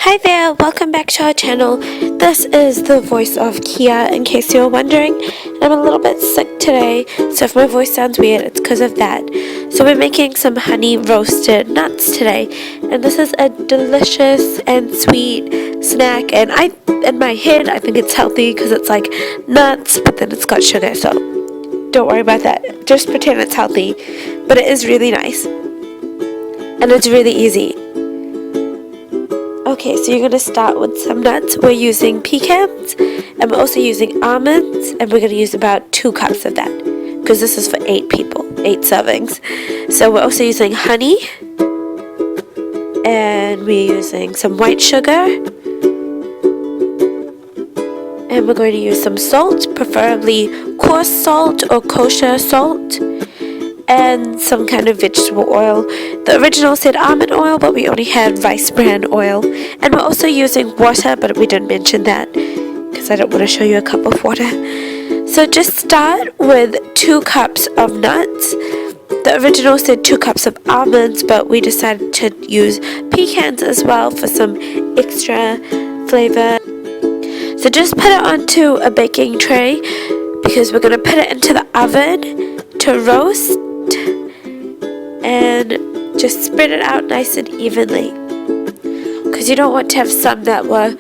Hi there, welcome back to our channel. This is the voice of Kiia, in case you're wondering. I'm a little bit sick today, so if my voice sounds weird, it's because of that. So we're making some honey roasted nuts today, and this is a delicious and sweet snack, and in my head, I think it's healthy because it's like nuts, but then it's got sugar, so don't worry about that. Just pretend it's healthy, but it is really nice, and it's really easy. Okay, so you're going to start with some nuts. We're using pecans, and we're also using almonds, and we're going to use about 2 cups of that, because this is for 8 people, 8 servings. So we're also using honey, and we're using some white sugar, and we're going to use some salt, preferably coarse salt or kosher salt, and some kind of vegetable oil. The original said almond oil, but we only had rice bran oil. And we're also using water, but we didn't mention that because I don't want to show you a cup of water. So just start with 2 cups of nuts. The original said 2 cups of almonds, but we decided to use pecans as well for some extra flavor. So just put it onto a baking tray because we're going to put it into the oven to roast, and just spread it out nice and evenly, because you don't want to have some that were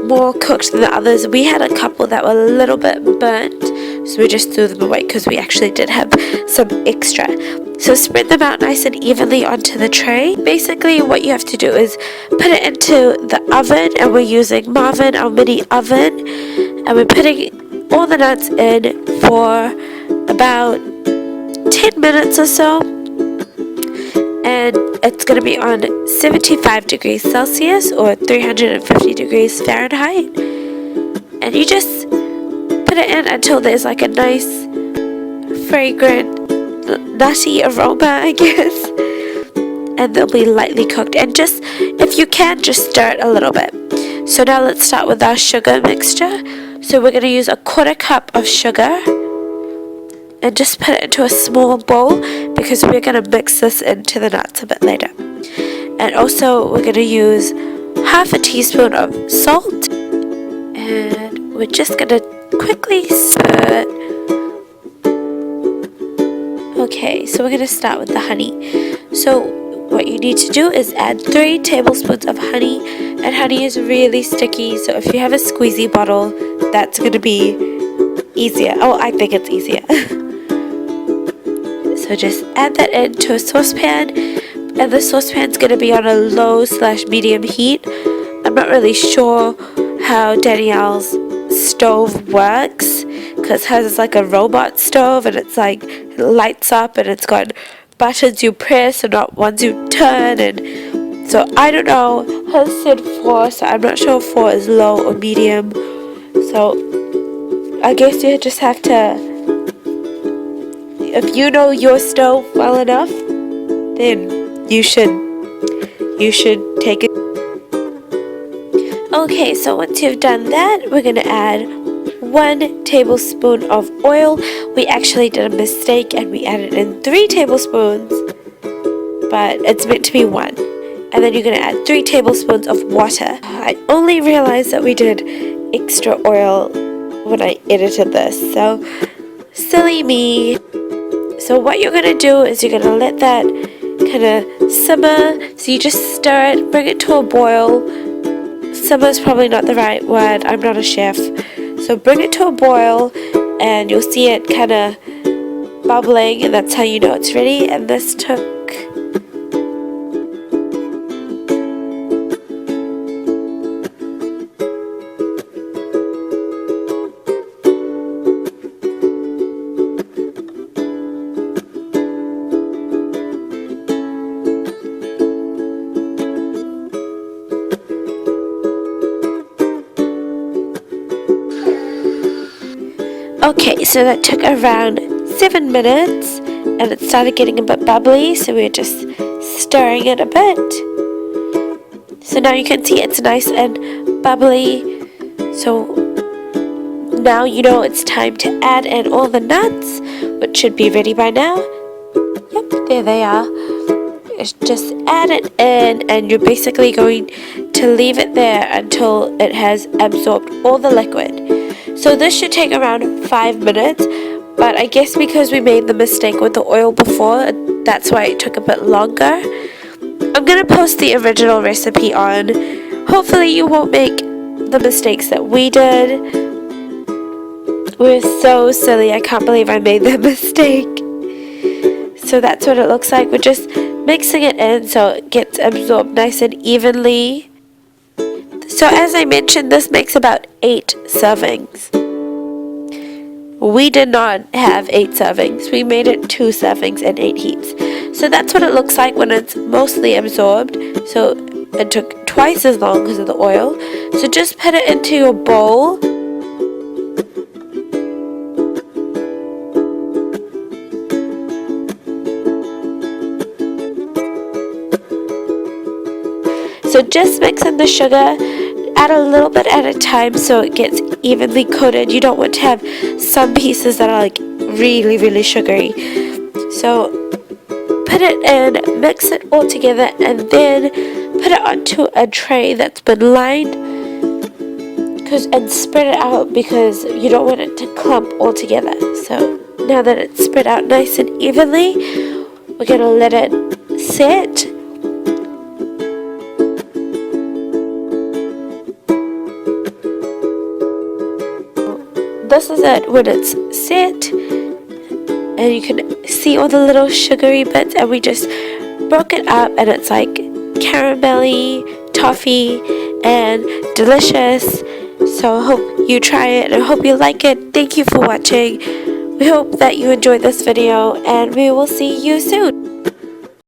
more cooked than the others. We had a couple that were a little bit burnt, so we just threw them away because we actually did have some extra. So spread them out nice and evenly onto the tray. Basically what you have to do is put it into the oven, and we're using Marvin, our mini oven, and we're putting all the nuts in for about 10 minutes or so, and it's going to be on 75 degrees Celsius or 350 degrees Fahrenheit, and you just put it in until there's like a nice fragrant nutty aroma, I guess, and they'll be lightly cooked. And just, if you can, just stir it a little bit. So now let's start with our sugar mixture. So we're going to use a 1/4 cup of sugar, and just put it into a small bowl because we're going to mix this into the nuts a bit later. And also we're going to use 1/2 teaspoon of salt, and we're just going to quickly stir it. Okay, so we're going to start with the honey. So what you need to do is add 3 tablespoons of honey, and honey is really sticky, so if you have a squeezy bottle, that's going to be easier. Oh, I think it's easier. So just add that into a saucepan, and the saucepan's going to be on a low/medium heat. I'm not really sure how Danielle's stove works, because hers is like a robot stove, and it's like, it lights up, and it's got buttons you press and not ones you turn, and so I don't know. Hers said 4, so I'm not sure if 4 is low or medium. So I guess you just have to, if you know your stove well enough, then you should take it. Okay, so once you've done that, we're going to add 1 tablespoon of oil. We actually did a mistake and we added in 3 tablespoons, but it's meant to be 1. And then you're going to add 3 tablespoons of water. I only realized that we did extra oil when I edited this, so silly me. So what you're going to do is you're going to let that kind of simmer. So you just stir it, bring it to a boil. Simmer is probably not the right word. I'm not a chef. So bring it to a boil, and you'll see it kind of bubbling, and that's how you know it's ready. And this took Okay, so that took around 7 minutes, and it started getting a bit bubbly, so we were just stirring it a bit. So now you can see it's nice and bubbly. So now you know it's time to add in all the nuts, which should be ready by now. Yep, there they are. Just add it in, and you're basically going to leave it there until it has absorbed all the liquid. So this should take around 5 minutes, but I guess because we made the mistake with the oil before, that's why it took a bit longer. I'm going to post the original recipe on. Hopefully you won't make the mistakes that we did. We're so silly. I can't believe I made that mistake. So that's what it looks like. We're just mixing it in so it gets absorbed nice and evenly. So as I mentioned, this makes about 8 servings. We did not have 8 servings. We made it 2 servings and 8 heaps. So that's what it looks like when it's mostly absorbed. So it took twice as long because of the oil. So just put it into your bowl. So just mix in the sugar, add a little bit at a time so it gets evenly coated. You don't want to have some pieces that are like really, really sugary. So put it in, mix it all together, and then put it onto a tray that's been lined and spread it out because you don't want it to clump all together. So now that it's spread out nice and evenly, we're going to let it set. This is it when it's set, and you can see all the little sugary bits, and we just broke it up, and it's like caramelly, toffee, and delicious. So I hope you try it, and I hope you like it. Thank you for watching. We hope that you enjoyed this video, and we will see you soon.